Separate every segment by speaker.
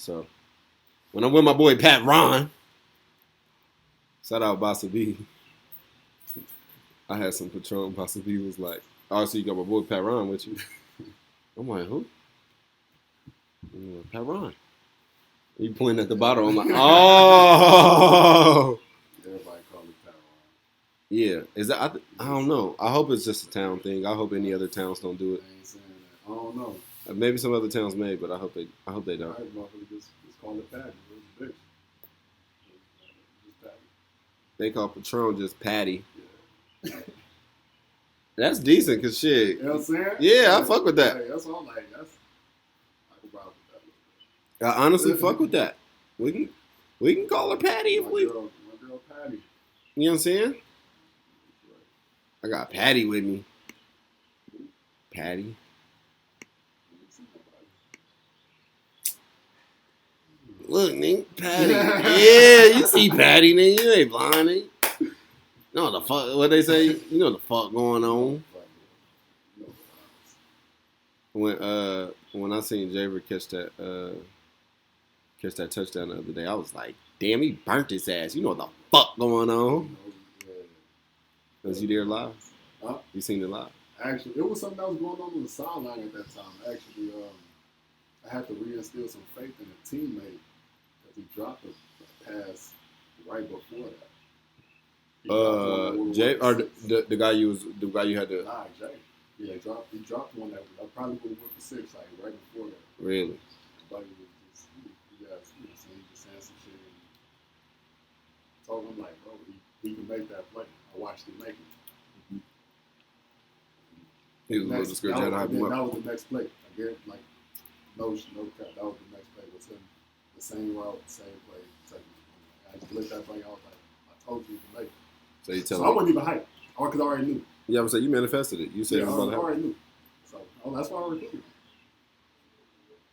Speaker 1: So when I'm with my boy Pat Ron, shout out Bossa B. I had some Patron. Bossa B was like, "Oh, so you got my boy Pat Ron with you?" I'm like, "Who?" Pat Ron. He pointing at the bottle. I'm like, "Oh."
Speaker 2: Everybody call me Pat Ron.
Speaker 1: Yeah, is that? I don't know. I hope it's just a town thing. I hope any other towns don't do it.
Speaker 2: I ain't saying that. I don't know.
Speaker 1: Maybe some other towns may, but I hope they don't.
Speaker 2: All right, motherfucker, just call it Patty. It's a bitch. Just Patty.
Speaker 1: They call Patron just Patty.
Speaker 2: Yeah.
Speaker 1: That's decent, cause shit.
Speaker 2: You know what I'm saying?
Speaker 1: Yeah, I fuck with that.
Speaker 2: Hey, that's all I'm like. I can vibe with that.
Speaker 1: I honestly fuck with that. We can call her Patty if we.
Speaker 2: My girl Patty.
Speaker 1: You know what I'm saying? I got Patty with me. Patty. Look, nigga, Patty. Yeah, you see Patty, nigga. You ain't blind, nigga. You know what the fuck? What they say? You know what the fuck going on? When I seen Javer catch that touchdown the other day, I was like, damn, he burnt his ass. You know what the fuck going on? Was you there live?
Speaker 2: Huh?
Speaker 1: You seen it live?
Speaker 2: Actually, it was something that was going on the sideline at that time. Actually, I had to reinstill some faith in a teammate because he dropped a pass right before that.
Speaker 1: Jay or the guy you had to.
Speaker 2: Nah, Jay. Yeah, he dropped one that probably would have went for 6, like right before that.
Speaker 1: Really?
Speaker 2: But he was just, he just saying some shit. And told him like, bro, he can make that play. I watched him make it.
Speaker 1: He was a little discouraged.
Speaker 2: That was the next play. I get like no cut. That was the next play. Was him the same route, same play. I just looked at play. I was like, I told you to make it. So I wasn't even hyped. Because I already knew.
Speaker 1: Yeah, I was like, you manifested it. You said
Speaker 2: yeah,
Speaker 1: it was about to happen.
Speaker 2: I already knew. So that's why I recruited.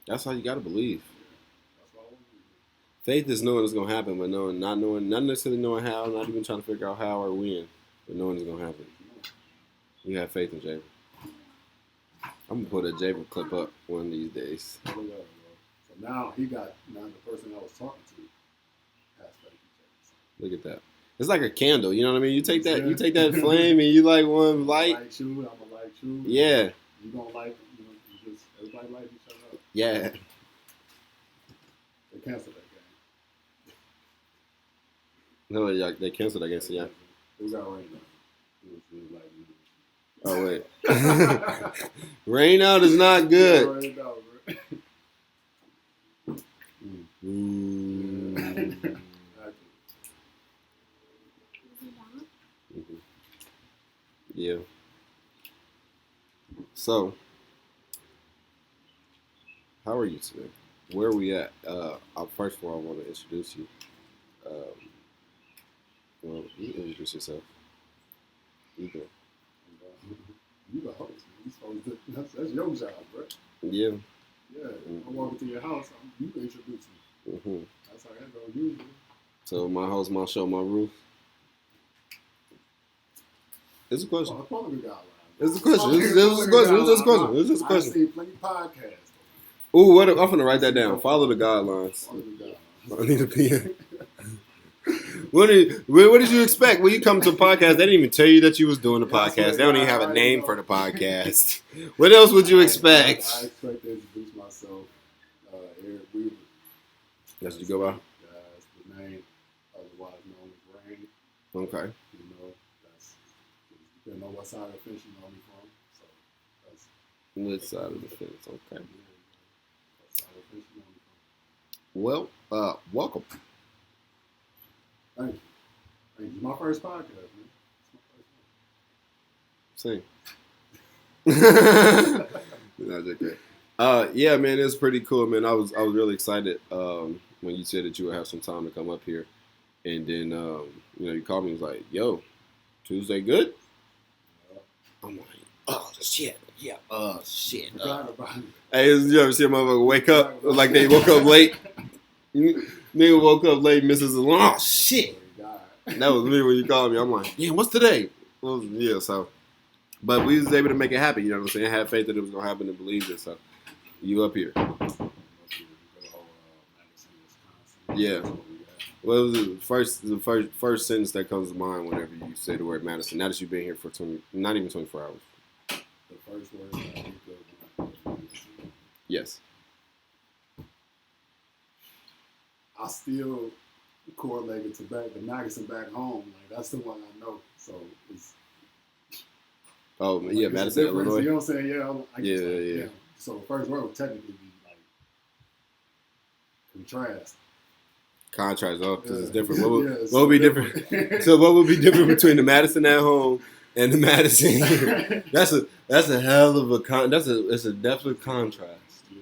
Speaker 1: That's how you gotta believe.
Speaker 2: Yeah, that's why I recruited.
Speaker 1: Faith is knowing it's gonna happen, but not necessarily knowing how, not even trying to figure out how or when, but knowing it's gonna happen. You have faith in Javer. I'm gonna put a Javer clip up one of these days.
Speaker 2: So now the person I was talking to has faith in Javer.
Speaker 1: Look at that. It's like a candle, you know what I mean? You take that flame and you like one light.
Speaker 2: I'm gonna like you.
Speaker 1: Yeah.
Speaker 2: You gonna like, you just everybody like each other.
Speaker 1: Yeah.
Speaker 2: They canceled that game.
Speaker 1: No, they canceled that game, so yeah.
Speaker 2: It was all right now. It was like,
Speaker 1: oh wait. Rain out is not good.
Speaker 2: Rain out, bro.
Speaker 1: Yeah. So, how are you today? Where are we at? First of all, I want to introduce you. Well, you introduce yourself. You go.
Speaker 2: You the host. That's your job, bro.
Speaker 1: Yeah.
Speaker 2: Yeah. I walk into your house. You can introduce me.
Speaker 1: Mm-hmm.
Speaker 2: That's how that goes usually.
Speaker 1: So my house, my show, my roof. It's a question. It's a question. It's just a question.
Speaker 2: I've seen plenty of podcasts.
Speaker 1: Ooh, I'm gonna write that down. Follow the guidelines. I need a pen. What did you expect when you come to a podcast? They didn't even tell you that you was doing a podcast. They don't even have a name for the podcast. What else would you expect?
Speaker 2: I expect to introduce myself. Eric Weaver.
Speaker 1: That's what you go by?
Speaker 2: That's the name, otherwise known as Raine.
Speaker 1: Okay.
Speaker 2: You know, you know what side of the fence you know me from. So that's
Speaker 1: which side of the fence? Okay.
Speaker 2: Yeah, what side of the fence you know me from.
Speaker 1: Well, welcome.
Speaker 2: Thank you. It's my first podcast, man. It's my
Speaker 1: Same. Yeah, man, it's pretty cool, man. I was really excited when you said that you would have some time to come up here, and then you called me and was like, "Yo, Tuesday good?" I'm like, "Oh shit, yeah, shit." Hey, you ever see a motherfucker wake up like they woke up late? Nigga woke up late, misses a oh shit. That was me when you called me. I'm like, damn, what's today? Well, yeah, so. But we was able to make it happen, you know what I'm saying? I had faith that it was going to happen and believed it, so. You up here. Yeah. What was the first sentence that comes to mind whenever you say the word Madison? Now that you've been here for not even 24 hours.
Speaker 2: The first word I think of.
Speaker 1: Yes.
Speaker 2: I still correlate it to the Madison back home. Like that's the one I know. So it's.
Speaker 1: Oh yeah, Madison, Illinois.
Speaker 2: You know what I'm saying? Yeah.
Speaker 1: Yeah.
Speaker 2: So the first word would technically be like contrast.
Speaker 1: Contrast, because it's different. What
Speaker 2: what
Speaker 1: would be different? So what would be different between the Madison at home and the Madison? That's a hell of a it's a definite contrast.
Speaker 2: Yeah.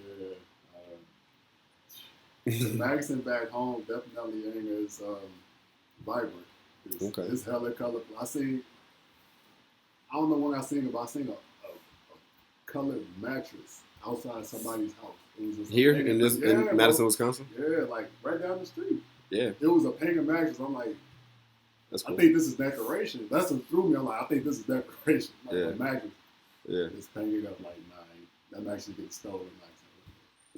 Speaker 2: The Madison back home definitely ain't as vibrant. It's hella colorful. I don't know when I seen it, but I seen a colored mattress outside somebody's house. It was just
Speaker 1: here in Madison, Wisconsin.
Speaker 2: Yeah, like right down the street.
Speaker 1: Yeah,
Speaker 2: it was a painted mattress. I'm like, that's cool. I think this is decoration. That's what threw me. I'm like, I think this is decoration. Like a mattress. Yeah, it's painted up like that mattress gets stolen.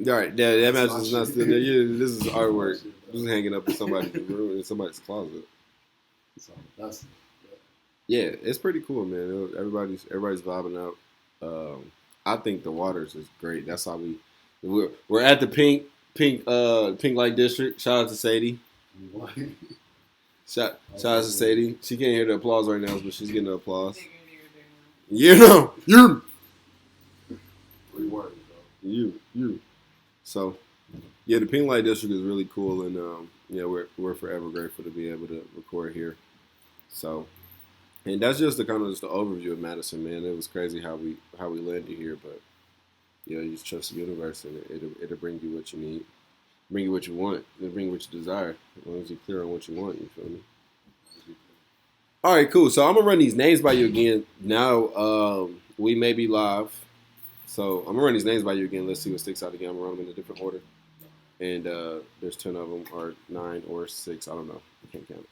Speaker 1: All right, that mattress is not still there. Yeah, this is artwork. This is hanging up in somebody's room, in somebody's closet.
Speaker 2: So that's.
Speaker 1: Yeah, it's pretty cool, man. Everybody's vibing out. I think the Waters is great. That's how we're at the pink light district. Shout out to Sadie. Shout out to Sadie. She can't hear the applause right now, but she's getting the applause. You. So, yeah, the pink light district is really cool, and we're forever grateful to be able to record here. So. And that's just the overview of Madison, man. It was crazy how we landed here, but you just trust the universe, and it'll bring you what you need, bring you what you want, it'll bring you what you desire, as long as you're clear on what you want. You feel me? All right, cool. So I'm gonna run these names by you again. Now we may be live, so I'm gonna run these names by you again. Let's see what sticks out again. I'm gonna run them in a different order, and there's 10 of them, or 9 or 6. I don't know. I can't count it.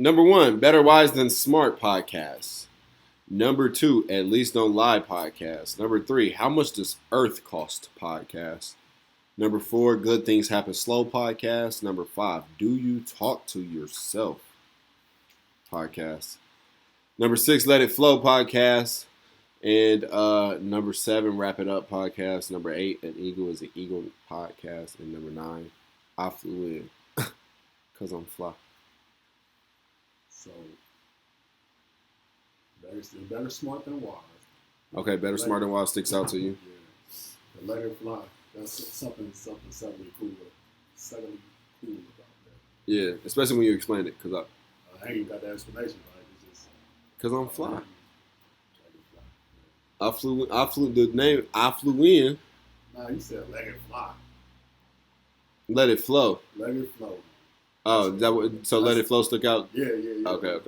Speaker 1: Number 1, Better Wise Than Smart podcast. Number 2, At Least Don't Lie podcast. Number 3, How Much Does Earth Cost podcast. Number 4, Good Things Happen Slow podcast. Number 5, Do You Talk to Yourself podcast. Number 6, Let It Flow podcast. And number 7, Wrap It Up podcast. Number 8, An Eagle is an Eagle podcast. And number 9, I Flew In because I'm fly.
Speaker 2: So, better smart than wise.
Speaker 1: Okay, better smart than wise sticks out to you.
Speaker 2: Yeah. The Let It Fly. That's something suddenly cool about that.
Speaker 1: Yeah, especially when you explain it, because
Speaker 2: I ain't got the explanation, right? It's just
Speaker 1: because I'm fly. I flew. The name I flew in.
Speaker 2: Nah, you said Let It Fly.
Speaker 1: Let it flow.
Speaker 2: Let it flow.
Speaker 1: Oh, so Let It Flow stuck out?
Speaker 2: Yeah.
Speaker 1: Okay.
Speaker 2: Better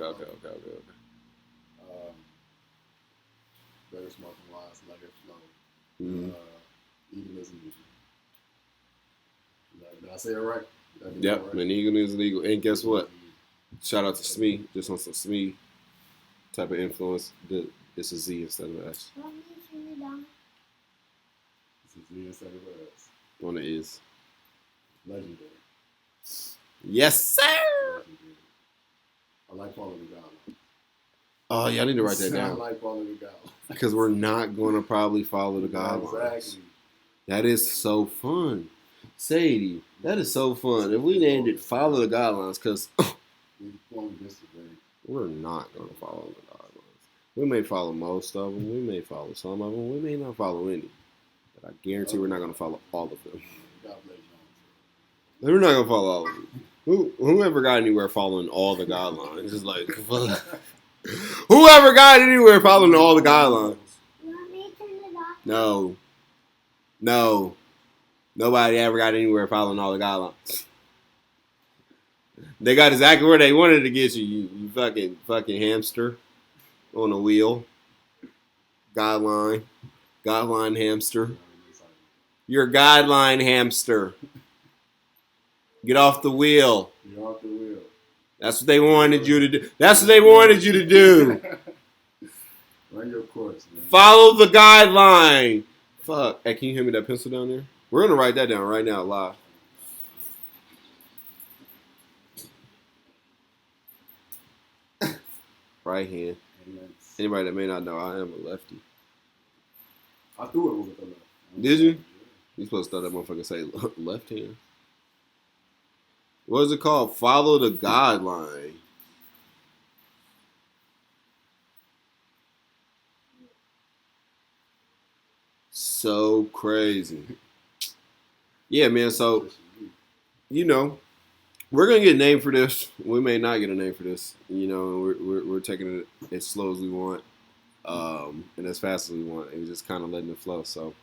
Speaker 2: smart than wise, Let It Flow.
Speaker 1: Mm-hmm.
Speaker 2: Eagle is an eagle. Did I say it right?
Speaker 1: Yep, an eagle is an eagle. And guess what? Shout out to Smee, just on some Smee type of influence. It's a Z instead of an S.
Speaker 2: It's a Z instead of an S.
Speaker 1: On the is.
Speaker 2: Legendary.
Speaker 1: Yes, sir.
Speaker 2: I like following the guidelines.
Speaker 1: Oh, yeah, I need to write that down.
Speaker 2: I like following the guidelines.
Speaker 1: Because we're not going to probably follow the guidelines.
Speaker 2: Exactly.
Speaker 1: That is so fun. Sadie, that is so fun. If we named it Follow the Guidelines, because we're not going to follow the guidelines. We may follow most of them. We may follow some of them. We may not follow any. But I guarantee we're not going to follow all of them. We're not going to follow all of them. Whoever got anywhere following all the guidelines is like, whoever got anywhere following all the guidelines.
Speaker 3: You want me to turn it off?
Speaker 1: No. Nobody ever got anywhere following all the guidelines. They got exactly where they wanted to get you. You fucking hamster on a wheel. Guideline hamster. You're a guideline hamster. Get off the wheel.
Speaker 2: Get off the wheel.
Speaker 1: That's what they wanted you to do.
Speaker 2: Run your course, man.
Speaker 1: Follow the guideline. Fuck. Hey, can you hand me that pencil down there? We're gonna write that down right now, live. Right hand. Anybody that may not know, I am a lefty.
Speaker 2: I threw it with the left.
Speaker 1: Did you? You supposed to throw that motherfucker say left hand. What is it called? Follow the guideline. So crazy. Yeah, man. So, you know, we're gonna get a name for this. We may not get a name for this. You know, we're taking it as slow as we want, and as fast as we want, and just kind of letting it flow. So,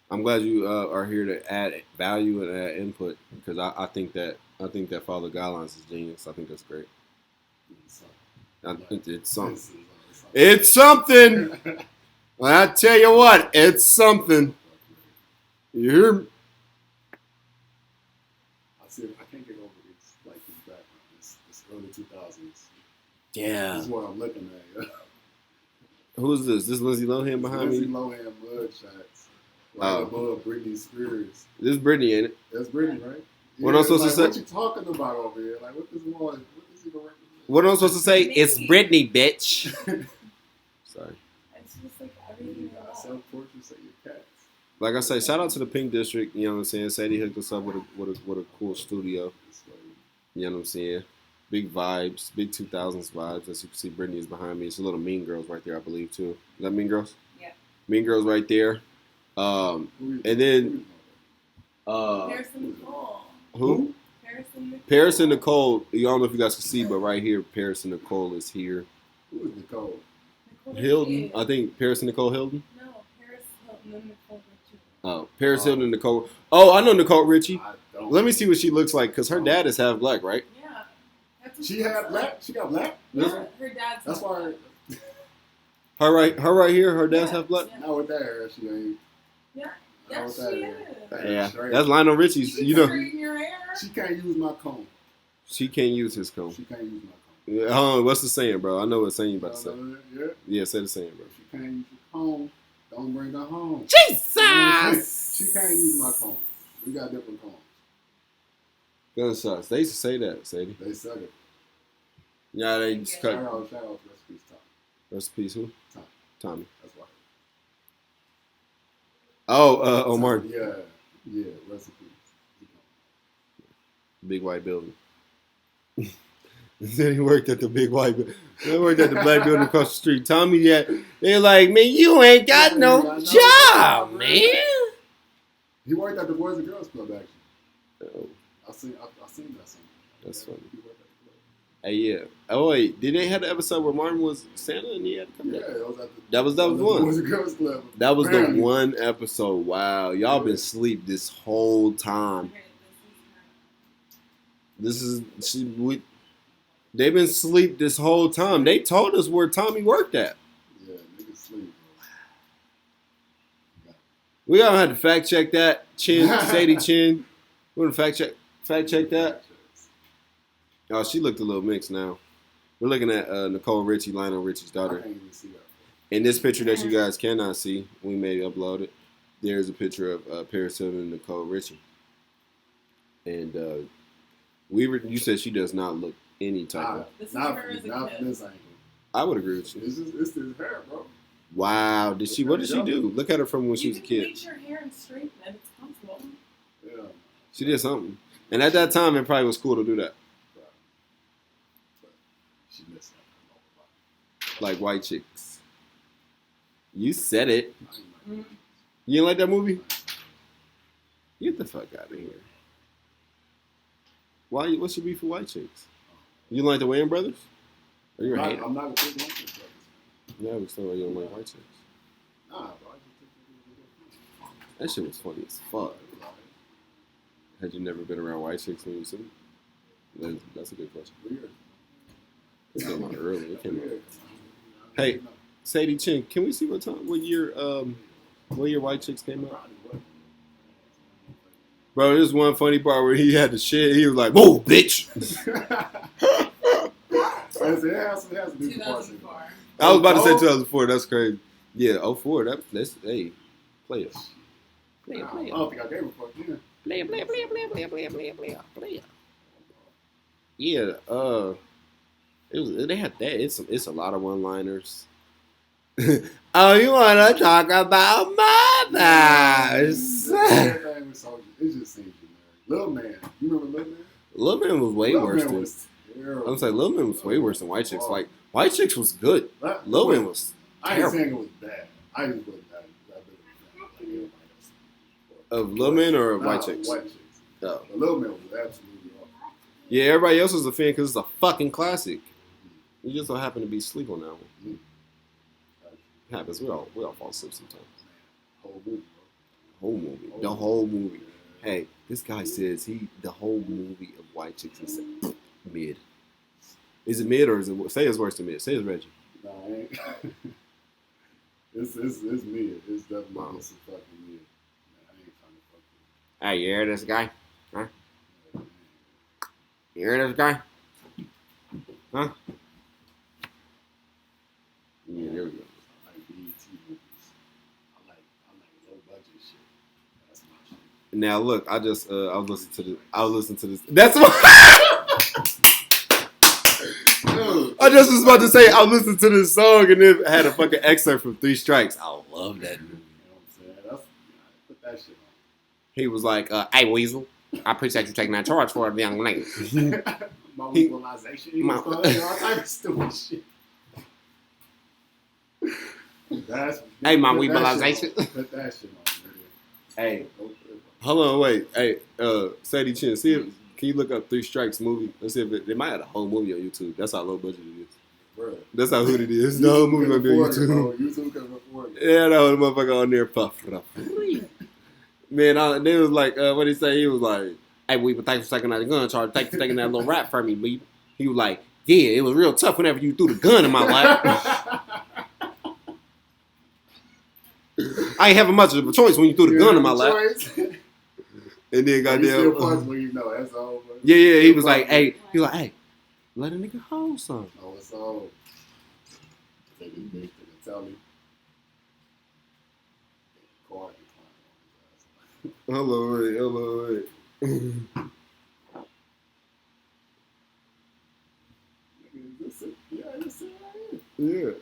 Speaker 1: I'm glad you are here to add value and add input because I think that follow guidelines is genius. I think that's great. I think it's something. It's something. Well, I tell you what, it's something. You hear me?
Speaker 2: I can't get over this, like this background, this early 2000s.
Speaker 1: Yeah.
Speaker 2: This is what I'm looking at.
Speaker 1: Who's this? This Lindsay Lohan behind
Speaker 2: Lindsay
Speaker 1: me?
Speaker 2: Lohan mud shots. Right above Britney Spears.
Speaker 1: This is Britney, ain't it?
Speaker 2: That's Britney, right?
Speaker 1: What am I supposed to say?
Speaker 2: What you talking about over here? Like, what this even represent?
Speaker 1: What am I supposed to say? It's Britney, bitch. Sorry.
Speaker 4: It's just like everything else.
Speaker 2: Self-portraits of your cats.
Speaker 1: Like I say, shout out to the Pink District. You know what I'm saying? Sadie hooked us up with a cool studio. You know what I'm saying? Big vibes, big 2000s vibes. As you can see, Britney is behind me. It's a little Mean Girls right there, I believe, too. Is that Mean Girls?
Speaker 4: Yeah.
Speaker 1: Mean Girls right there. And then
Speaker 4: Harrison Nicole.
Speaker 1: who?
Speaker 4: Harrison Nicole.
Speaker 1: Paris and Nicole. I don't know if you guys can see, but right here, Paris and Nicole is here.
Speaker 2: Who is Nicole?
Speaker 4: Nicole
Speaker 1: Hilton.
Speaker 4: Richie.
Speaker 1: I think Paris and Nicole Hilton.
Speaker 4: No, Paris Hilton and Nicole Richie.
Speaker 1: Oh, Paris Hilton and Nicole. Oh, I know Nicole Richie.
Speaker 2: I don't.
Speaker 1: Let me see what she looks like, because her dad is half black, right?
Speaker 4: Yeah. That's what
Speaker 2: She had black. She got black.
Speaker 4: Yeah, her dad's
Speaker 2: That's
Speaker 4: not
Speaker 2: why.
Speaker 4: black.
Speaker 1: Her right here, her dad's
Speaker 4: Yeah.
Speaker 1: half black?
Speaker 4: Yeah.
Speaker 2: Not with that hair, she ain't.
Speaker 4: Yeah.
Speaker 2: Not
Speaker 4: Yeah,
Speaker 2: with
Speaker 4: she
Speaker 2: that
Speaker 4: is.
Speaker 2: hair.
Speaker 1: Yeah,
Speaker 2: Straight.
Speaker 1: that's Lionel Richie's.
Speaker 4: You
Speaker 1: You
Speaker 4: can
Speaker 1: know,
Speaker 4: straighten your hair.
Speaker 2: She can't use my comb.
Speaker 1: she can't use his comb.
Speaker 2: She can't use my comb.
Speaker 1: Yeah, hold on, what's the saying, bro? I know what saying you about to say.
Speaker 2: Yeah.
Speaker 1: Yeah, say the saying, bro.
Speaker 2: She can't use your comb. Don't bring her home.
Speaker 1: Jesus!
Speaker 2: She can't use my comb. We got different combs.
Speaker 1: Gunshots. They used to say that, Sadie.
Speaker 2: They suck it.
Speaker 1: Yeah, they just
Speaker 2: Shout
Speaker 1: cut.
Speaker 2: out recipes Tom.
Speaker 1: Recipes who?
Speaker 2: Tom.
Speaker 1: Tommy.
Speaker 2: That's why.
Speaker 1: Oh, Omar.
Speaker 2: Yeah, recipes.
Speaker 1: Big white building. Then he worked at the big white building. He worked at the black building across the street. Tommy, yeah, they're like, man, you ain't got no job, man.
Speaker 2: He worked at the Boys and Girls Club, actually.
Speaker 1: Oh,
Speaker 2: I seen that song.
Speaker 1: that's funny.
Speaker 2: He worked at the club.
Speaker 1: Hey, yeah. Oh, wait, did they have the episode where Martin was Santa and he had to come
Speaker 2: Yeah,
Speaker 1: back?
Speaker 2: it was at the.
Speaker 1: That was
Speaker 2: the
Speaker 1: one.
Speaker 2: Boys and Girls Club.
Speaker 1: That was the
Speaker 2: Apparently.
Speaker 1: one episode. Wow, y'all been asleep this whole time.
Speaker 4: Okay, this is
Speaker 1: They've been asleep this whole time. They told us where Tommy worked at.
Speaker 2: Yeah, niggas sleep, bro.
Speaker 1: We gotta have to fact check that. Sadie Chin. We're gonna fact check that. Oh, she looked a little mixed now. We're looking at Nicole Richie, Lionel Richie's
Speaker 2: I
Speaker 1: daughter.
Speaker 2: can't even see that.
Speaker 1: In this picture that you guys cannot see, we may upload it. There's a picture of Paris Hilton and Nicole Richie. And you said she does not look any type of.
Speaker 4: This is
Speaker 2: Not
Speaker 4: her as a
Speaker 2: not
Speaker 4: kid.
Speaker 2: this angle.
Speaker 1: I would agree with you.
Speaker 2: It's his hair, bro.
Speaker 1: Wow, what did she do? Look at her from when she
Speaker 4: You
Speaker 1: was a
Speaker 4: can
Speaker 1: kid.
Speaker 4: bleach your hair and straighten it. It's possible.
Speaker 2: Yeah.
Speaker 1: She did something. And at that time, it probably was cool to do that.
Speaker 2: But she missed that.
Speaker 1: Like white chicks. You said it.
Speaker 4: Mm.
Speaker 1: You didn't like that movie? Get the fuck out of here. Why? What's your beef for white chicks? You didn't like the Wayans brothers? Or you're a hater?
Speaker 2: I'm not a big one for brothers.
Speaker 1: Yeah, we still you don't like white chicks.
Speaker 2: Nah, bro. I
Speaker 1: That shit was funny as fuck. Had you never been around white chicks when you were sitting? That's a good question.
Speaker 2: Weird.
Speaker 1: It came out early. It came out.
Speaker 2: Weird.
Speaker 1: Hey. Sadie Chin, can we see what year White Chicks came out? Bro, there's one funny part where he had to shit. He was like, "Whoa, bitch!"
Speaker 2: It has some beautiful parts in it.
Speaker 4: 2004.
Speaker 1: I was about to say 2004. That's crazy. Yeah, 04. That's hey, play it. Player.
Speaker 2: I don't think I gave a fuck then.
Speaker 1: Player. Yeah, they had that. It's a lot of one-liners. Oh, you want to talk about mothers?
Speaker 2: Everything was so, it just seems generic. Lil Man, you remember Lil Man?
Speaker 1: Lil Man was way worse than.
Speaker 2: Terrible.
Speaker 1: I'm saying Lil Man was way worse than White Chicks. Like White Chicks was good. Lil Man was.
Speaker 2: I ain't saying it was bad. I just wasn't that big
Speaker 1: of Lil Man or White Chicks?
Speaker 2: White Chicks.
Speaker 1: Oh.
Speaker 2: But Lil Man was absolutely awful.
Speaker 1: Yeah, everybody else was a fan because it's a fucking classic. You just don't happen to be asleep on that one. It happens. We all fall asleep sometimes.
Speaker 2: Whole movie, bro.
Speaker 1: The whole movie. Hey, this guy says the whole movie of White Chicks is mid. Is it mid or is it? Say it's worse than mid. Say it's Reggie.
Speaker 2: Nah, I ain't. It's mid. It's definitely some fucking mid. I ain't trying to fuck with.
Speaker 1: Hey, you hear this guy? Huh? You hear this guy? Huh? Yeah, there we go.
Speaker 2: I like BET movies. I like low budget shit. That's my shit.
Speaker 1: Now look, I was listening to this. That's what. I just was about to say I listened to this song and it had a fucking excerpt from Three Strikes. I love that movie.
Speaker 2: You know what I'm saying? Put that shit on.
Speaker 1: He was like, "Hey Weasel, I appreciate you taking that charge for the young lady."
Speaker 2: My weaselization. He was all type of stupid shit.
Speaker 1: Hey, my weaselization.
Speaker 2: Put that shit on.
Speaker 1: Hey, hold on, wait. Hey, Sadie Chin, see if can you look up Three Strikes movie? Let's see if they might have a whole movie on YouTube. That's how low budget it is.
Speaker 2: Bro.
Speaker 1: That's how hood it is. The whole movie might be on YouTube.
Speaker 2: YouTube can afford it.
Speaker 1: Yeah, that whole motherfucker on there puff. Man, they was like, what did he say? He was like, "Hey, Weaver, thanks for taking that gun charge. Thanks for taking that little rap from me, Weaver." He was like, "Yeah, it was real tough whenever you threw the gun in my lap." I ain't having much of a choice when you threw the gun in my lap. And then goddamn.
Speaker 2: When you know, that's all.
Speaker 1: Yeah. He was like, "Hey, let a nigga hold some."
Speaker 2: Oh, it's all. Take his big to the telly.
Speaker 1: Hello, wait.
Speaker 2: Yeah, it's it right
Speaker 1: Yeah.
Speaker 2: here.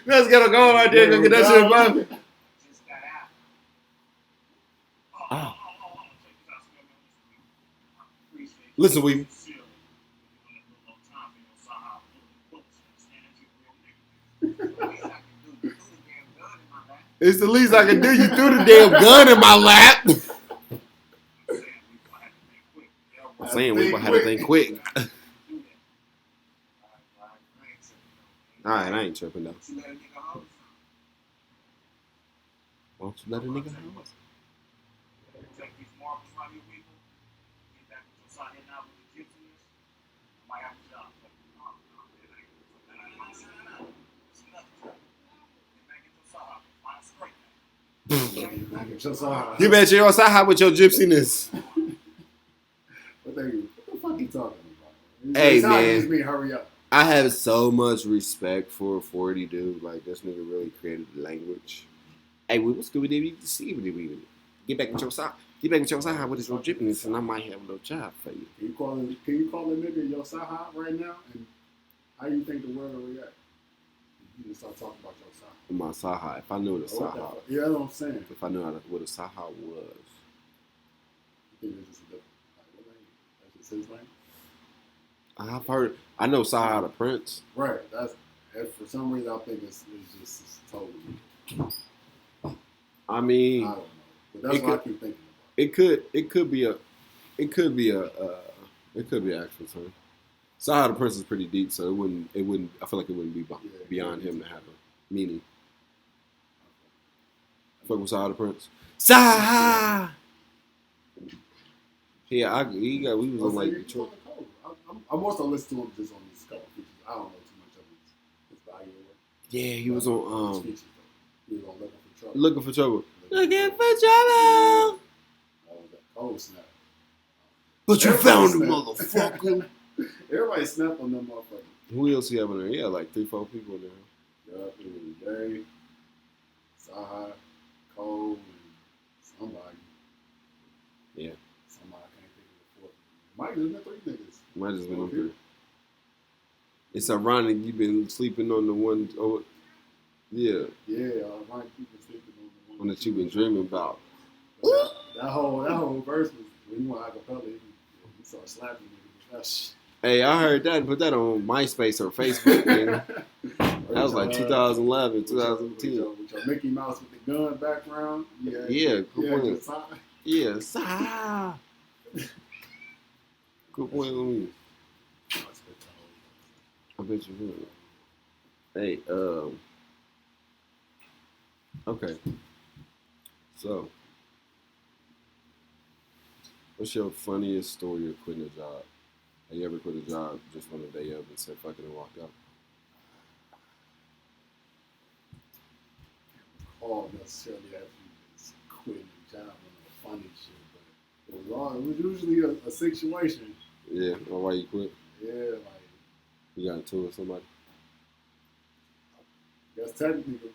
Speaker 1: Let's get a go right there. Go get that shit poppin'. Oh. Listen, we. It's the least I can do. You threw the damn gun in my lap. I'm saying we gonna have to think quick. Alright, I ain't tripping though. Why don't you let a nigga house? You bet you're outside with your gypsiness.
Speaker 2: What the fuck you talking about?
Speaker 1: Hey, man.
Speaker 2: Me, hurry up.
Speaker 1: I have so much respect for 40 dude. Like, this nigga really created the language. Hey, we was Scooby Doo see what we get back with your side. Get back with your side with this real gypsiness, and I might have a little job for you.
Speaker 2: Can you call a nigga your side right now? And how you think the world will react? You just start talking about your side.
Speaker 1: My Saha, if I knew what a Saha,
Speaker 2: yeah, that's what I'm saying.
Speaker 1: If I knew what a Saha was,
Speaker 2: you think it's just a different, like, what name? That's just his name.
Speaker 1: I've heard. I know Saha the Prince.
Speaker 2: Right. That's for some reason I think it's totally.
Speaker 1: I mean,
Speaker 2: I don't know, but that's what I keep thinking about.
Speaker 1: It could be an actual term. Saha the Prince is pretty deep, so it wouldn't. I feel like it wouldn't be beyond him to have a meaning. Fuck with Saha the Prince. Saha. Yeah, we was on like Detroit.
Speaker 2: I must have listened to him just on these couple features. I don't know too much of his body work.
Speaker 1: Yeah, he was on
Speaker 2: He was on
Speaker 1: Looking for Trouble.
Speaker 2: Looking
Speaker 1: for Trouble.
Speaker 2: Cold snap.
Speaker 1: But you found him, motherfucker.
Speaker 2: Everybody snapped on them motherfuckers.
Speaker 1: Who else he have in there? He had like 3-4 people in there.
Speaker 2: Yeah, it was Jay, Saha, Cole, and somebody.
Speaker 1: Yeah.
Speaker 2: Somebody I can't think of the fourth. Might have been 3 niggas.
Speaker 1: Might just been 3. It's ironic you've been sleeping on the one. Oh, yeah.
Speaker 2: Yeah, ironic you've been sleeping on the one
Speaker 1: that you've been dreaming about.
Speaker 2: That whole verse was when you went acapella, you started slapping niggas.
Speaker 1: Hey, I heard that and put that on MySpace or Facebook, man. That was like 2011, 2010.
Speaker 2: With your Mickey Mouse with the gun background.
Speaker 1: Yeah, good point. Yeah, sigh. Good point on me. I bet you would. Hey, okay. So, what's your funniest story of quitting a job? Have you ever quit a job just on the day of and said fuck it and walked out?
Speaker 2: All necessarily after just quitting the job on the funny shit, but it was usually a situation.
Speaker 1: Yeah, or why you quit?
Speaker 2: Yeah, like
Speaker 1: you got into it with somebody.
Speaker 2: I guess technically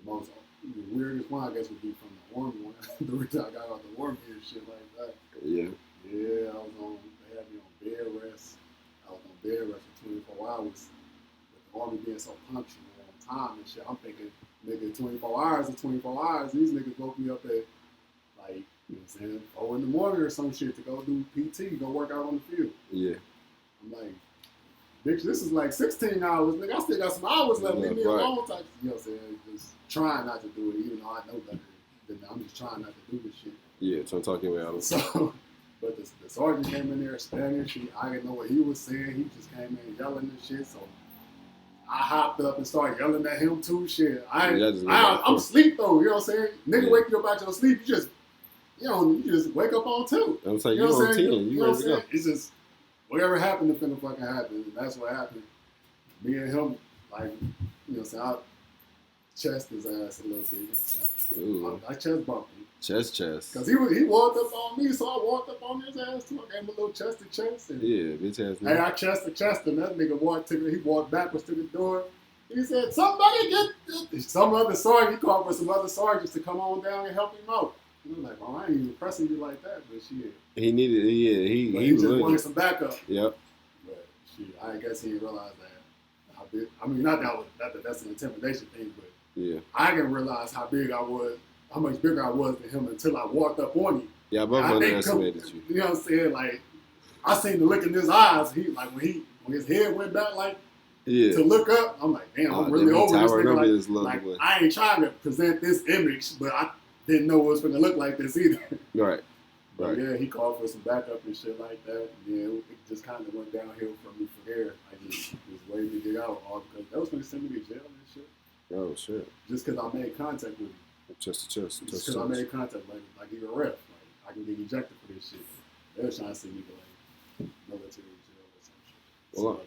Speaker 2: the weirdest one I guess would be from the Army one. The reason I got out the Army and shit like that.
Speaker 1: Yeah.
Speaker 2: Yeah, they had me on bed rest. I was on bed rest for 24 hours. With the Army being so punctual on time and shit, I'm thinking, nigga, 24 hours is 24 hours. These niggas woke me up at, like, you know what I'm saying, 4 in the morning or some shit to go do PT, go work out on the field.
Speaker 1: Yeah.
Speaker 2: I'm like, bitch, this is like 16 hours. Nigga, I still got some hours left. Leave me alone. Type, you know what I'm saying? Just trying not to do it, even though I know better. I'm just trying not to do this shit.
Speaker 1: Yeah, trying to talk your way out of it.
Speaker 2: So, but the sergeant came in there Spanish. I didn't know what he was saying. He just came in yelling and shit. So I hopped up and started yelling at him too. Shit, I'm asleep though. You know what I'm saying? Nigga, wake you up out your sleep. You just wake up on 2.
Speaker 1: I'm saying you on 10. You ready to go?
Speaker 2: It's just whatever happened, finna fucking happen. And that's what happened. Me and him, like, you know what I'm saying? I chest his ass a little bit. You know what I'm saying? I chest bumped him.
Speaker 1: Chest.
Speaker 2: Cause he walked up on me, so I walked up on his ass too. I gave him a little chest to chest. And,
Speaker 1: yeah, bitch ass.
Speaker 2: Hey, I chest to chest, and that nigga walked backwards to the door. He said, "Somebody get some other sergeant." He called for some other sergeants to come on down and help him out. And I'm like, "Oh, I ain't even pressing you like that," but shit.
Speaker 1: He needed, he
Speaker 2: just wanted some backup.
Speaker 1: Yep.
Speaker 2: But shit, I guess he didn't realize that. I mean, not that that's an intimidation thing, but
Speaker 1: yeah,
Speaker 2: I didn't realize how much bigger I was than him until I walked up on him.
Speaker 1: Yeah, I both underestimated you.
Speaker 2: You know what I'm saying? Like, I seen the look in his eyes. He like when his head went back, like to look up. I'm like, damn, I'm really over this nigga. Like I ain't trying to present this image, but I didn't know it was gonna look like this either.
Speaker 1: Right.
Speaker 2: But yeah, he called for some backup and shit like that. And yeah, it just kind of went downhill from me from there. I just was waiting to get out, all because that was gonna send me to jail and shit.
Speaker 1: Oh shit!
Speaker 2: Just because I made contact with him.
Speaker 1: Chest to chest.
Speaker 2: Just because I made contact, like he's a ref. Like, I can get ejected for this shit. They were trying to see me go like military jail or some shit.
Speaker 1: Well,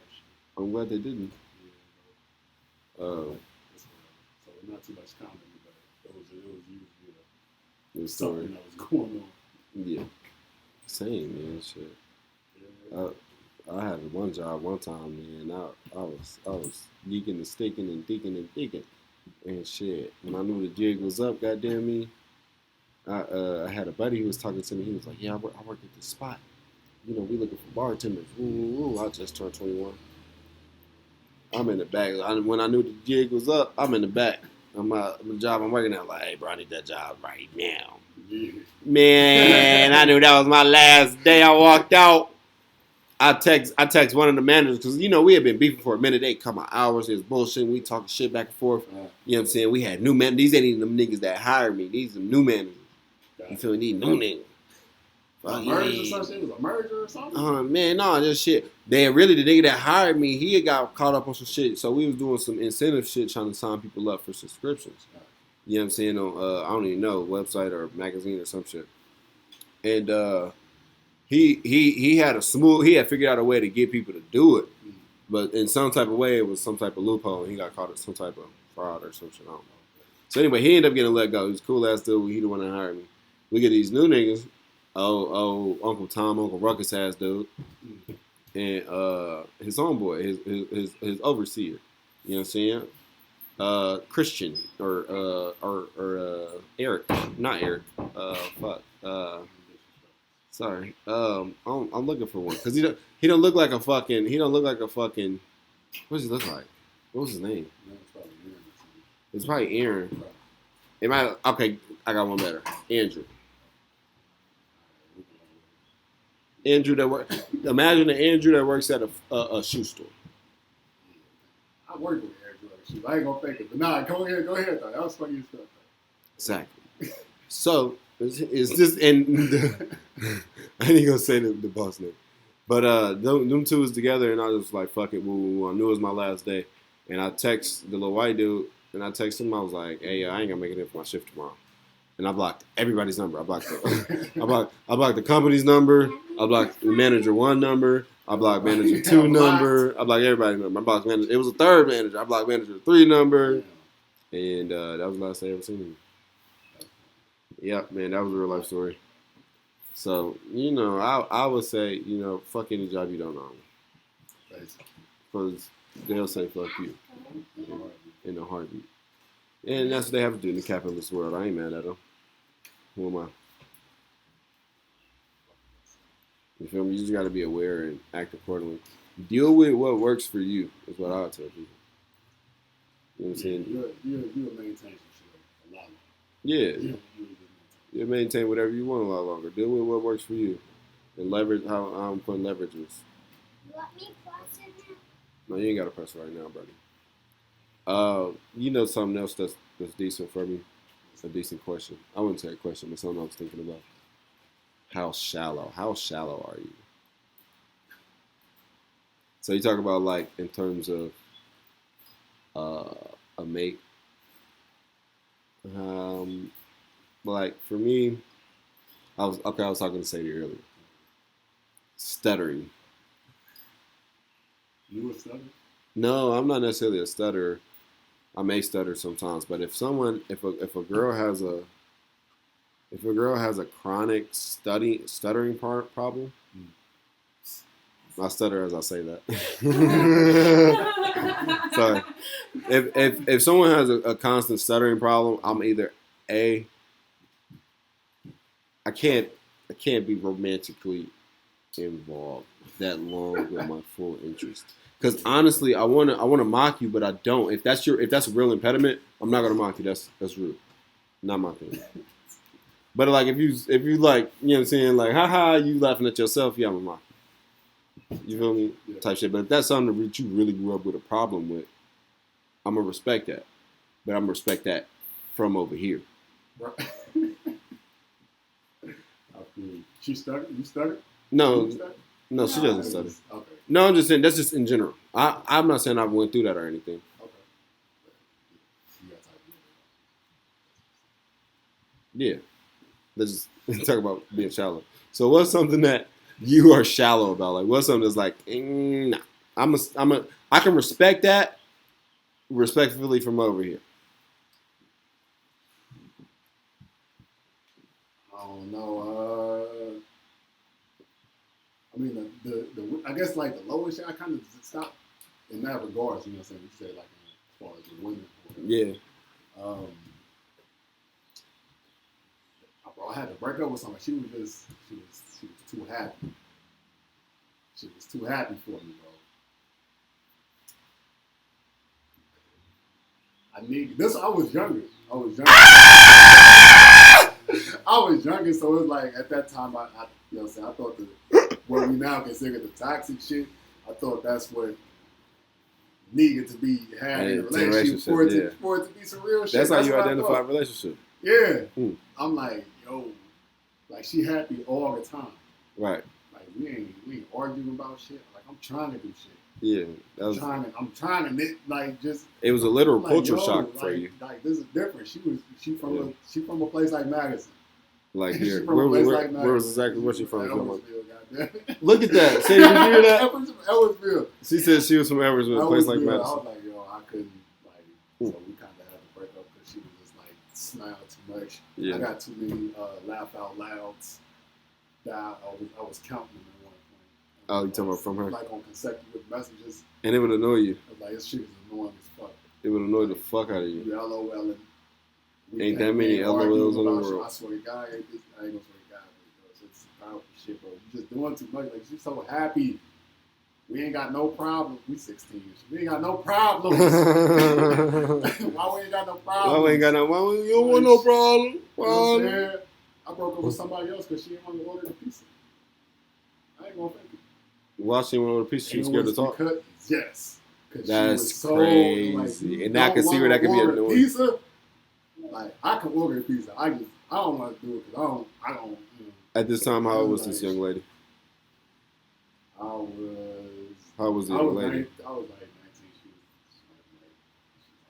Speaker 1: I'm glad they didn't.
Speaker 2: Yeah. So not too much comedy, but it was usually something that was going on.
Speaker 1: Yeah. Same, man. Shit.
Speaker 2: Yeah.
Speaker 1: I had one job one time, man. I was geeking and sticking and deaking and digging. And shit, when I knew the jig was up, goddamn me, I had a buddy who was talking to me. He was like, "Yeah, I work at this spot. You know, we looking for bartenders." Ooh, I just turned 21. I'm in the back. When I knew the jig was up, I'm in the back. The job I'm working at, like, "Hey, bro, I need that job right now."
Speaker 2: Yeah.
Speaker 1: Man, I knew that was my last day. I walked out. I text one of the managers because, you know, we had been beefing for a minute. They come out hours. There's bullshit. We talking shit back and forth. You know what I'm saying? We had new managers. These ain't even them niggas that hired me. These are new managers. You feel me? These new niggas.
Speaker 2: A merger or something? It was a merger or something?
Speaker 1: Man, no, just shit. They really, the nigga that hired me, he had got caught up on some shit. So we was doing some incentive shit trying to sign people up for subscriptions. You know what I'm saying? On, I don't even know, website or magazine or some shit. And, he had figured out a way to get people to do it, but in some type of way it was some type of loophole, and he got caught in some type of fraud or some shit. I don't know. So anyway, he ended up getting let go. He was a cool ass dude. He the one that hired me. We get these new niggas. Oh, Uncle Tom, Uncle Ruckus ass dude, and his homeboy, his overseer. You know what I'm saying? Christian or Eric, not Eric. Fuck. Sorry. I'm looking for one because he don't look like a fucking. What does he look like? What was his name? It's probably Aaron. It might. Okay, I got one better. Andrew. Andrew that work. Imagine an Andrew that works at a shoe store.
Speaker 2: I work with Andrew at a shoe. I ain't gonna think it, but nah, go ahead though. That was funny as fuck.
Speaker 1: Exactly. So it's just and I ain't gonna say the boss name, but them two was together and I was like, fuck it, woo. I knew it was my last day, and I text the little white dude and I text him. I was like, hey, I ain't gonna make it in for my shift tomorrow. And I blocked everybody's number. I blocked the company's number. I blocked the manager 1 number. I blocked manager 2 number. I blocked everybody's number. I blocked manager. It was a third manager. I blocked manager 3 number. And that was the last day I ever seen him. Yep, man, that was a real life story. So, I would say, fuck any job you don't own. Because they'll say fuck you in a heartbeat. And that's what they have to do in the capitalist world. I ain't mad at them. Who am I? You feel me? You just got to be aware and act accordingly. Deal with what works for you is what I would tell people. You know what I'm saying?
Speaker 2: You'll maintain some shit a lot longer.
Speaker 1: Yeah. You'll maintain whatever you want a lot longer. Deal with what works for you. And leverage how I'm putting leverages.
Speaker 3: You want me to press it now?
Speaker 1: No, you ain't got to press it right now, buddy. Something else that's decent for me? It's a decent question. I wouldn't say a question, but something I was thinking about. How shallow are you? So you talk about like in terms of a mate. Like for me, I was talking to Sadie earlier. Stuttering.
Speaker 2: You a stutter?
Speaker 1: No, I'm not necessarily a stutterer. I may stutter sometimes, but if a girl has a chronic stuttering problem, I stutter as I say that. Sorry. If someone has a constant stuttering problem, I'm either I can't be romantically involved that long with my full interest. Because honestly, I wanna mock you, but I don't. If that's a real impediment, I'm not gonna mock you. That's rude. Not my thing. But like if you like, you know what I'm saying, like haha, you laughing at yourself, yeah, I'm gonna mock you. You feel me? Yeah. Type shit. But if that's something that you really grew up with a problem with, I'm gonna respect that. But I'm gonna respect that from over here.
Speaker 2: Right. She stuttered? You stuttered?
Speaker 1: No, she doesn't stutter. Okay. No, I'm just saying that's just in general. I'm not saying I went through that or anything. Okay. Yeah. Let's just talk about being shallow. So what's something that you are shallow about? Like what's something that's like, nah. I can respect that respectfully from over here.
Speaker 2: I don't know. I mean, the I guess like the lowest shit, I kind of stopped in that regards. You know what I'm saying? You said like as far as the women.
Speaker 1: Yeah.
Speaker 2: I had to break up with someone. She was too happy. She was too happy for me, bro. I was younger. I was younger, so it was like at that time, I you know what I'm saying, I thought what we now consider the toxic shit, I thought that's what needed to be had in a relationship for it to be some real shit.
Speaker 1: That's how you identify a relationship.
Speaker 2: Yeah. I'm like, yo, like she happy all the time.
Speaker 1: Right.
Speaker 2: Like we ain't arguing about shit. Like I'm trying to do shit.
Speaker 1: Yeah.
Speaker 2: I'm trying to like just.
Speaker 1: It was a literal culture shock for you.
Speaker 2: Like this is different. She from a place like Madison.
Speaker 1: Like here. Where was exactly where she from? Look at that. Say, did you hear that?
Speaker 2: Edwardsville.
Speaker 1: She said she was from Edwardsville, a place like Madison.
Speaker 2: I was like, yo, I couldn't, like, so we kind of had to break up because she was just, like, smiling too much. Yeah. I got too many laugh out louds that I was counting them at one point.
Speaker 1: Oh, you talking about from her?
Speaker 2: Like on consecutive messages.
Speaker 1: And it would annoy you.
Speaker 2: Like, this shit is annoying as fuck.
Speaker 1: It would annoy the fuck out of you.
Speaker 2: You LOLing.
Speaker 1: Ain't that many LOLs in the world.
Speaker 2: I swear to God, I ain't gonna swear to God. It's powerful shit, bro. You just doing too much. Like, she's so happy. We ain't got no problems. We 16. We ain't got no problems. Why we ain't got no problems?
Speaker 1: Why we ain't got no? Why you don't want no problem?
Speaker 2: You know what I'm saying? I broke up with somebody else because she didn't want to order the pizza. I ain't gonna fake it.
Speaker 1: Why she didn't want to order the pizza? She was scared to talk.
Speaker 2: Yes.
Speaker 1: That's
Speaker 2: so,
Speaker 1: crazy.
Speaker 2: Like,
Speaker 1: and I can see where that could be annoying.
Speaker 2: Pizza, like, I can order a pizza. I don't want to do it because I don't. You know,
Speaker 1: at this time, how old was this young lady?
Speaker 2: How
Speaker 1: was the young lady?
Speaker 2: I was like 19. She was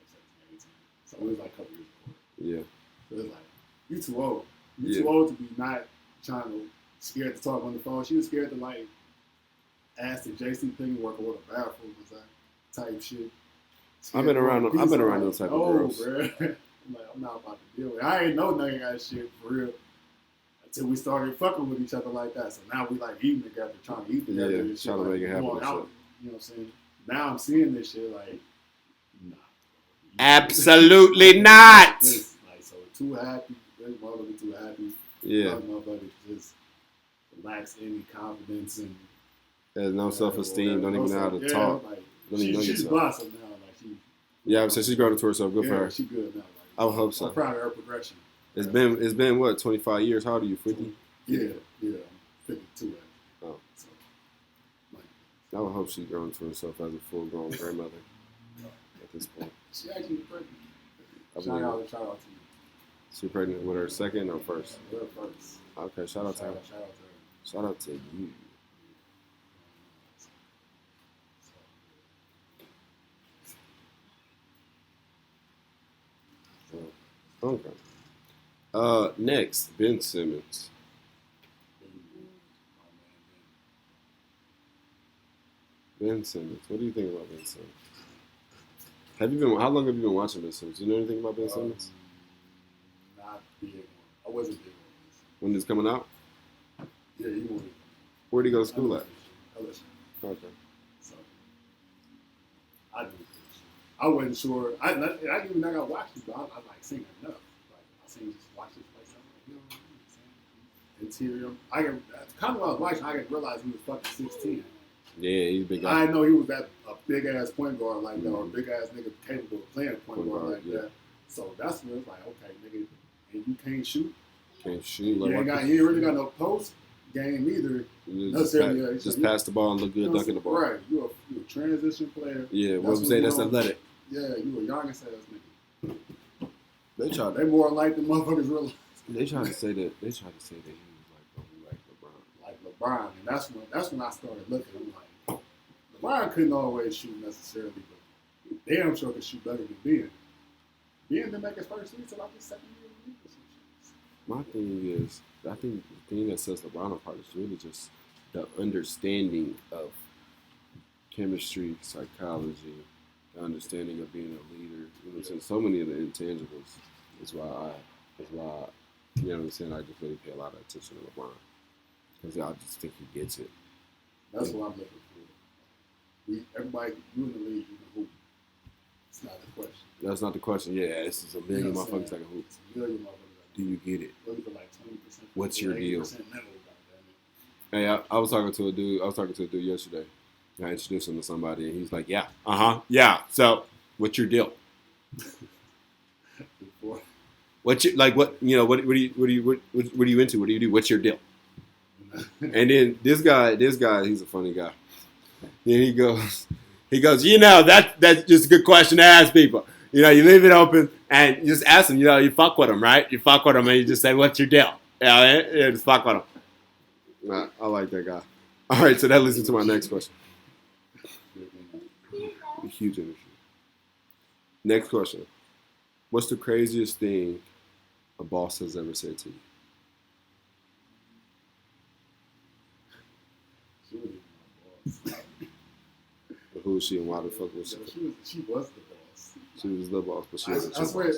Speaker 2: like 17, 18. So it was like a couple years ago.
Speaker 1: Yeah.
Speaker 2: So it was like, you too old. You too old to be not trying to, scared to talk on the phone. She was scared to, like, ask the JC thing to work or what the bathroom was at. Type shit.
Speaker 1: I've been around those type of girls.
Speaker 2: Bro. I'm like, I'm not about to deal with it. I ain't know none of that shit for real until we started fucking with each other like that. So now we like eating together, trying to eat together.
Speaker 1: Yeah, trying to make it happen.
Speaker 2: You know what I'm saying? Now I'm seeing this shit like, nah.
Speaker 1: Absolutely not.
Speaker 2: This, like, so too happy. This motherfucker too happy.
Speaker 1: Yeah.
Speaker 2: Motherfucker just lacks any confidence and
Speaker 1: there's no self-esteem. Don't even know how to talk.
Speaker 2: Like,
Speaker 1: don't even know
Speaker 2: she's
Speaker 1: yourself.
Speaker 2: blossomed now. Like
Speaker 1: yeah, so she's growing to herself. Good for her.
Speaker 2: She's good now. Like,
Speaker 1: I would hope so.
Speaker 2: I'm proud of her progression.
Speaker 1: It's been what, 25 years? How old are you? 50?
Speaker 2: Yeah, I'm 52.
Speaker 1: Oh.
Speaker 2: So, like,
Speaker 1: I would hope she's grown to herself as a full-grown grandmother at this point.
Speaker 2: She actually pregnant. Shout out to you.
Speaker 1: She pregnant with her second or first?
Speaker 2: With her first.
Speaker 1: Okay, shout out to her. Shout out to you. Okay. Next, Ben Simmons. Ben Simmons. What do you think about Ben Simmons? How long have you been watching Ben Simmons? Do you know anything about Ben Simmons?
Speaker 2: Not big one. I wasn't big on this.
Speaker 1: When it's coming out?
Speaker 2: Yeah, he wanted.
Speaker 1: Where'd he go to school at?
Speaker 2: LSU.
Speaker 1: Okay.
Speaker 2: So I did. I wasn't sure. I didn't even think I watched it, but I like seen enough. Like I seen just watch this place. I'm like, interior. I can kind of when I was watching, I didn't realize he was fucking 16.
Speaker 1: Yeah, he's a big guy.
Speaker 2: I know he was a big ass point guard like that, or a big ass nigga capable of playing point guard like that. So that's when it's like, okay, nigga, and you can't shoot.
Speaker 1: Can't shoot.
Speaker 2: You ain't really got no post game either.
Speaker 1: Just pass the ball and look good dunking the ball.
Speaker 2: Right, you a transition player.
Speaker 1: Yeah, what I'm saying, that's athletic.
Speaker 2: Yeah, you a young ass nigga.
Speaker 1: They
Speaker 2: more like the motherfuckers realize.
Speaker 1: They tried to say that he was like LeBron.
Speaker 2: Like LeBron, and that's when I started looking. I'm like, LeBron couldn't always shoot necessarily, but he damn sure could shoot better than Ben. Ben didn't make his first league until like his second year in the league or some shit.
Speaker 1: My thing is, I think the thing that sets LeBron apart is really just the understanding of chemistry, psychology, the understanding of being a leader. You know what I'm saying? So many of the intangibles is why you know what I'm saying, I just really pay a lot of attention to LeBron. Because I just think he gets it.
Speaker 2: That's what I'm looking for. Everybody, you in the league, you can hoop. It's not the question.
Speaker 1: That's not the question. Yeah, this is a million motherfuckers that can hoop.
Speaker 2: It's a million motherfuckers.
Speaker 1: Do you get it?
Speaker 2: Like 20%.
Speaker 1: What's your deal?
Speaker 2: Minimum,
Speaker 1: hey, I was talking to a dude yesterday. I introduced him to somebody, and he's like, "Yeah, yeah. So, what's your deal? What's your like? What you know? What are you into? What do you do? What's your deal?" And then this guy, he's a funny guy. Then he goes, you know, that's just a good question to ask people. You know, you leave it open and you just ask them. You know, you fuck with them, right? You fuck with them, and you just say, "What's your deal?" Yeah, just fuck with them. I like that guy. All right, so that leads into my next question. A huge industry. Next question. What's the craziest thing a boss has ever said to you? Who was she and why the fuck was she?
Speaker 2: She was the boss.
Speaker 1: She was the boss, but she wasn't.
Speaker 2: I swear,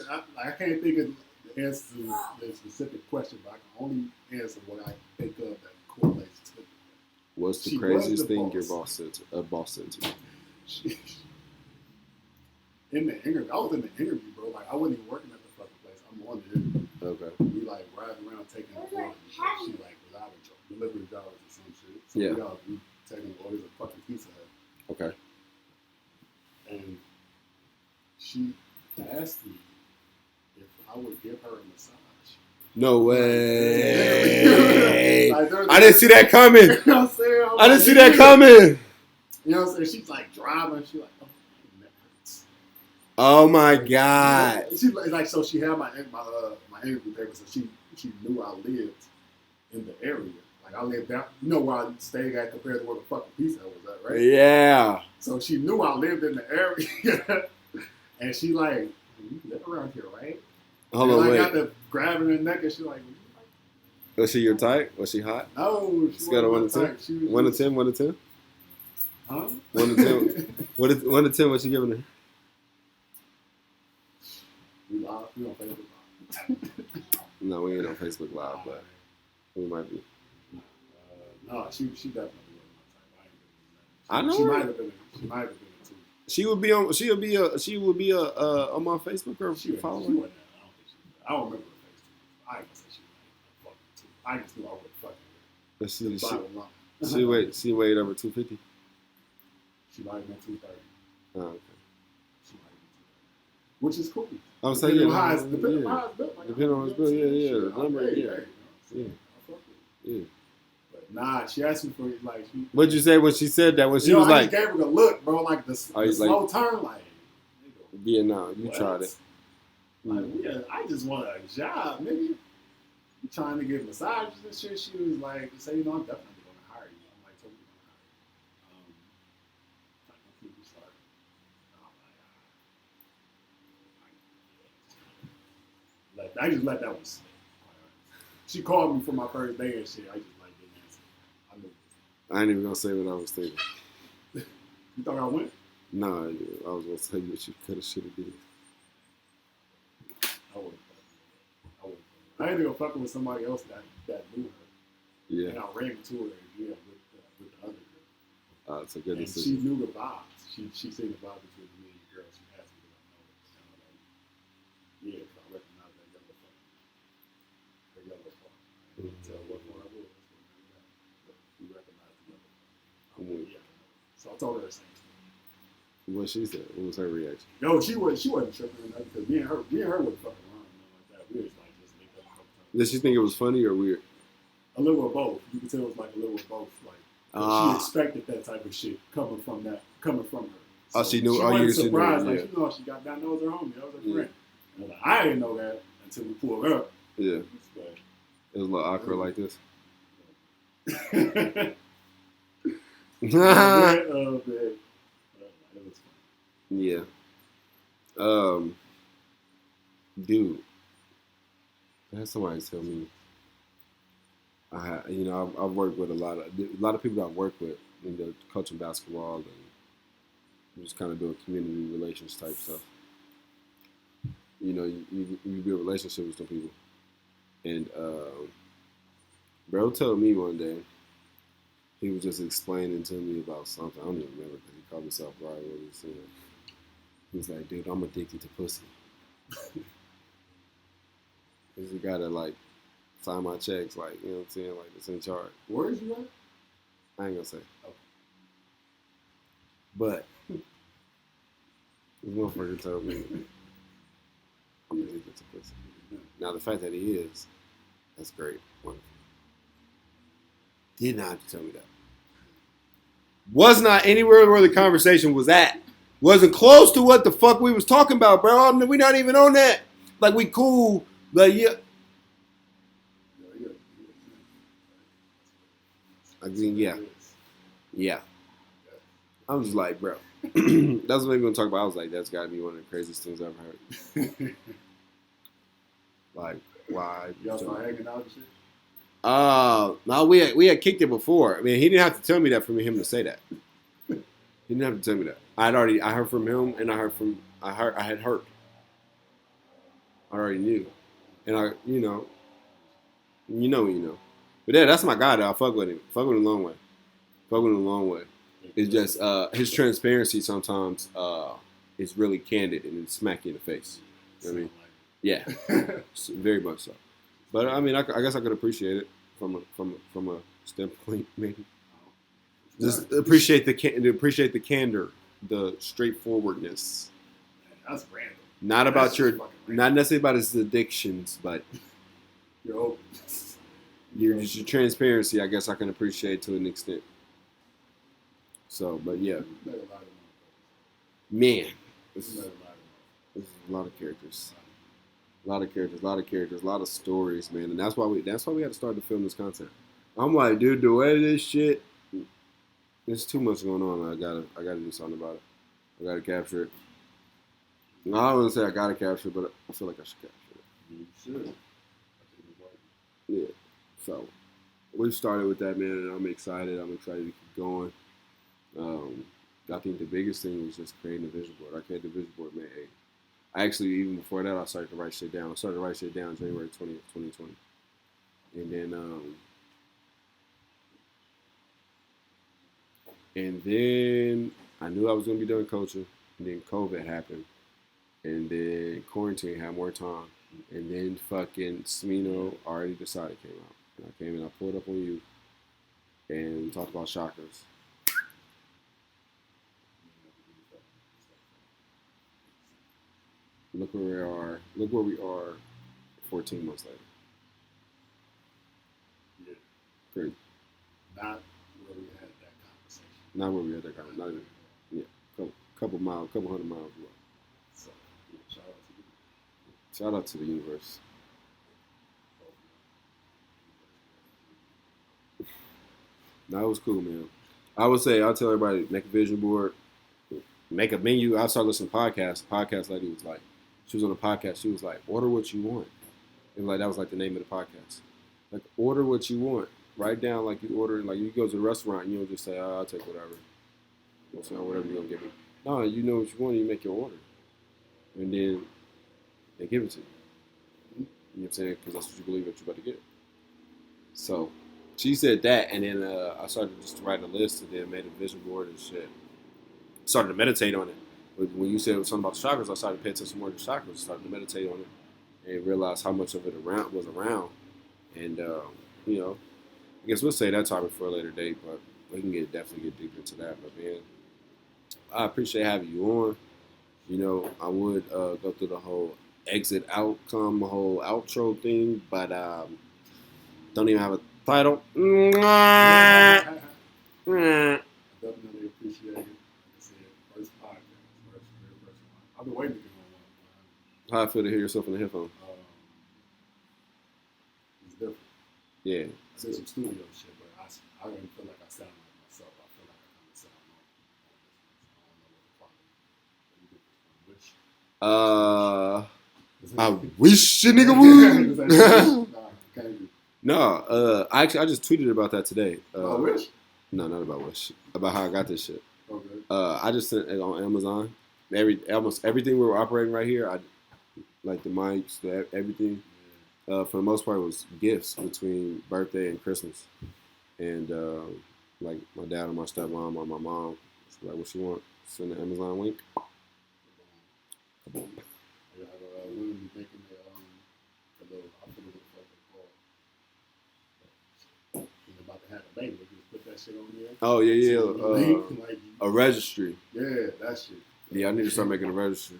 Speaker 2: I can't think of the answer to the specific question, but I can only answer what I think of that correlates to it.
Speaker 1: What's the craziest thing your boss said to you?
Speaker 2: In the interview, I was in the interview, bro. Like, I wasn't even working at the fucking place. I'm on the interview.
Speaker 1: Okay.
Speaker 2: We like riding around taking orders. She like was out of delivery drivers or some shit. So we taking orders of fucking pizza hut.
Speaker 1: Okay.
Speaker 2: And she asked me if I would give her a massage.
Speaker 1: No way. I didn't see that coming.
Speaker 2: You know what I'm saying?
Speaker 1: I didn't see that coming.
Speaker 2: You know what I'm saying? She's like driving. She's like, oh, that hurts.
Speaker 1: Oh my God.
Speaker 2: She like, so she had my interview paper, so she knew I lived in the area. Like, I lived down, you know where I stayed at compared to where the fucking pizza hut was at, right?
Speaker 1: Yeah.
Speaker 2: So she knew I lived in the area. And she like, you live around here, right?
Speaker 1: Hold on,
Speaker 2: wait. I got to grabbing her neck, and she like,
Speaker 1: was she your type? Was she hot?
Speaker 2: No, she
Speaker 1: Scale of 1 to 10. 1 to 10. 1 to 10.
Speaker 2: Huh?
Speaker 1: 1 to 10. 1 to 10. What you giving her?
Speaker 2: We on Facebook Live.
Speaker 1: No, we ain't on Facebook Live, but we might be.
Speaker 2: No, she definitely wasn't my type.
Speaker 1: I know.
Speaker 2: She might have been a 2.
Speaker 1: She would be on my Facebook or
Speaker 2: she
Speaker 1: follow
Speaker 2: her. I don't remember her face. I ain't gonna say she was like a 2. I just knew I would fuck her.
Speaker 1: She weighed over 250.
Speaker 2: She might have been 230.
Speaker 1: Oh, okay.
Speaker 2: She might have been 230. Which is cool.
Speaker 1: I was saying,
Speaker 2: depending on how it's built.
Speaker 1: Depending on his build, yeah. The number, yeah.
Speaker 2: But nah, she asked me for like.
Speaker 1: What'd you say when she said that? When she was like,
Speaker 2: I gave her the look, bro, like the slow turn, like.
Speaker 1: Yeah, no, you tried it.
Speaker 2: Like, I just want a job, nigga. You trying to get massages and shit? She was like, say, you know, I'm definitely going to hire you. I'm like, totally going to hire you. I'm completely sorry. I just let that one slip. She called me for my first day and shit. I just like didn't answer. I knew.
Speaker 1: I ain't even gonna say what I was thinking.
Speaker 2: You thought I went?
Speaker 1: No, I was gonna tell you what you could have, should have did.
Speaker 2: I wouldn't. I ended up fucking with somebody else that knew her.
Speaker 1: Yeah.
Speaker 2: And I ran into her with the other girl.
Speaker 1: It's a good
Speaker 2: and
Speaker 1: decision.
Speaker 2: she knew the vibes. She seen the vibes between me and the girl. She asked me if I know it. And I'm like, yeah, because I recognize that yellow fuck. The yellow fuck. I couldn't tell what one I was. But we recognized the yellow fuck. Yeah. So I told her the same thing.
Speaker 1: What she said? What was her reaction?
Speaker 2: No, she wasn't tripping enough because me and her would fucking run like that. We was like just make up a couple times.
Speaker 1: Did she think it was funny or weird?
Speaker 2: A little of both. You could tell it was like a little of both. Like she expected that type of shit coming from her. So
Speaker 1: she knew.
Speaker 2: She wasn't surprised. Like, you know, she got down. That was her homie. That was her friend. And like, I didn't know that until we pulled up.
Speaker 1: Yeah. But it was a little awkward like this. Yeah. Dude, I had somebody tell me. I've worked with a lot of people that I've worked with in the coaching basketball and just kind of doing community relations type stuff. You know, you build relationships with some people, and bro told me one day he was just explaining to me about something. I don't even remember because he called himself right what he was saying. He was like, dude, I'm addicted to pussy. He's the guy that like sign my checks, like, you know what I'm saying, like it's in charge.
Speaker 2: Where is you at?
Speaker 1: I ain't gonna say.
Speaker 2: Okay.
Speaker 1: But this motherfucker told me I'm addicted to pussy. Now the fact that he is, that's great. Wonderful. Did not have to tell me that. Was not anywhere where the conversation was at. Wasn't close to what the fuck we was talking about, bro. We not even on that. Like, we cool. Like, yeah. I mean, yeah. Yeah. I'm just like, bro. That's what we were going to talk about. I was like, that's got to be one of the craziest things I've ever heard. Like, why?
Speaker 2: Y'all start hanging out and shit?
Speaker 1: No, we had kicked it before. I mean, he didn't have to tell me that for him to say that. He didn't have to tell me that. I heard from him, and I had heard. I already knew, and you know. But yeah, that's my guy. Though I fuck with him. Fuck with him a long way. Fuck with him a long way. It's just his transparency sometimes is really candid and it's smack you in the face. You know what I mean? Yeah, very much so. But I mean, I guess I could appreciate it from a standpoint, maybe. Just appreciate the candor, the straightforwardness.
Speaker 2: That's random.
Speaker 1: Not about not necessarily about his addictions, but
Speaker 2: your
Speaker 1: transparency. I guess I can appreciate to an extent. So, but yeah, man, this is a lot of characters. A lot of stories, man, and that's why we had to start to film this content. I'm like, dude, the way this shit, there's too much going on. I gotta do something about it. I gotta capture it. No, I don't want to say I gotta capture it, but I feel like I should capture it.
Speaker 2: You should.
Speaker 1: Yeah. So we started with that, man, and I'm excited. I'm excited to keep going. I think the biggest thing was just creating a vision board. I created the vision board May 8th. I actually, even before that, I started to write shit down. I started to write shit down January 20th, 2020. And then I knew I was going to be doing coaching. And then COVID happened. And then quarantine had more time. And then fucking Smino already decided came out. And I came and I pulled up on you and talked about chakras. Look where we are. Look where we are 14 months later.
Speaker 2: Yeah.
Speaker 1: Great.
Speaker 2: Not where we had that conversation.
Speaker 1: Not where we had that conversation. Not even. Yeah. Couple hundred miles away.
Speaker 2: So, yeah,
Speaker 1: shout out to the universe. No, it was cool, man. I would say, I'll tell everybody, make a vision board, make a menu. I started listening to podcasts. The podcast lady was like, she was on a podcast. She was like, order what you want. And like that was like the name of the podcast. Like, order what you want. Write down like you order. Like you go to the restaurant, you don't just say, I'll take whatever. Whatever you're going to give me. No, you know what you want, you make your order. And then they give it to you. You know what I'm saying? Because that's what you believe that you're about to get. So she said that, and then I started just to write a list, and then made a vision board and shit. Started to meditate on it. When you said something about the chakras, I started to pay attention more to the chakras. Started to meditate on it, and realized how much of it was around. And I guess we'll say that topic for a later date, but we can definitely get deeper into that. But man, I appreciate having you on. You know, I would go through the whole exit outcome, whole outro thing, but don't even have a title.
Speaker 2: I definitely appreciate it. Like I said, first podcast, first one. I've been waiting to get on one.
Speaker 1: How I feel to hear yourself in the headphones?
Speaker 2: It's different.
Speaker 1: Yeah.
Speaker 2: I did some studio shit, but I don't feel like I sound like myself. I feel like I kind of sound like I wish a nigga would.
Speaker 1: No, I just tweeted about that today.
Speaker 2: About Wish?
Speaker 1: No, not about Wish. About how I got this shit.
Speaker 2: Okay.
Speaker 1: I just sent it on Amazon. Almost everything we were operating right here, like the mics, everything. For the most part, it was gifts between birthday and Christmas, and like my dad or my stepmom or my mom. So like, what you want? Send the Amazon link. Boom.
Speaker 2: When we making the little, I forget what the fuck they call. You're about to have a baby. You just put that shit on there.
Speaker 1: Oh yeah. A registry.
Speaker 2: Yeah, that shit.
Speaker 1: Yeah, I need to start making a registry.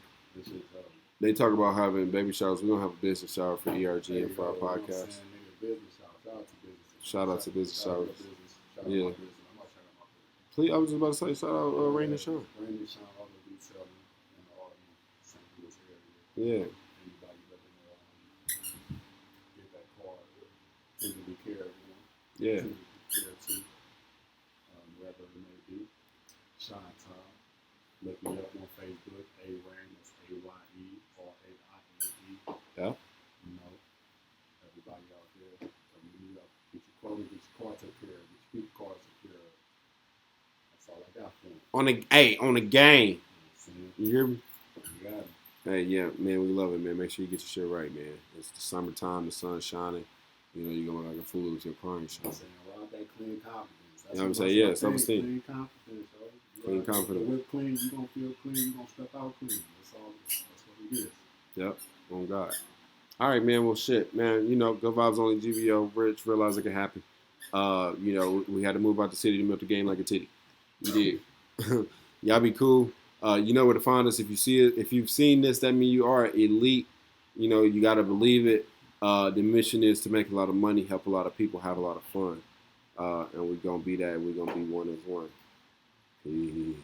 Speaker 1: They talk about having baby showers. We're gonna have a business shower for ERG and for our podcast. Shout out to business showers. Yeah. Please, I was just about to say, shout out Raine and Sean.
Speaker 2: Raine and Sean, all the detail in all the St. Louis area.
Speaker 1: Yeah.
Speaker 2: Anybody that can get that car, tenderly care,
Speaker 1: Yeah.
Speaker 2: Care too, wherever it may be. Sean Tom, look me up on Facebook. Raine, that's AYERAINE.
Speaker 1: Yeah.
Speaker 2: You know, everybody out there, look me up. Get your clothing, get your car taken care of. Get your people cars taken care of. That's all I got for them.
Speaker 1: On the game. You hear me?
Speaker 2: You got it.
Speaker 1: Hey, yeah, man, we love it, man. Make sure you get your shit right, man. It's the summertime, the sun's shining. You know, you're going to look like a fool with your crying shot.
Speaker 2: I'm saying, rob that clean confidence.
Speaker 1: You know what I'm saying? Yeah, self-esteem.
Speaker 2: Clean confidence, yo.
Speaker 1: Clean confidence.
Speaker 2: With clean, you going to feel clean. You going to step out clean. That's what it is.
Speaker 1: Yep, on God. All right, man. Well, shit, man. You know, good vibes only. GVO, Rich, realize it can happen. You know, we had to move out the city to milk the game like a titty. We did. Y'all be cool. You know where to find us. If you see it, if you've seen this, that means you are elite. You know, you got to believe it. The mission is to make a lot of money, help a lot of people, have a lot of fun. And we're going to be that. We're going to be one as one. Peace.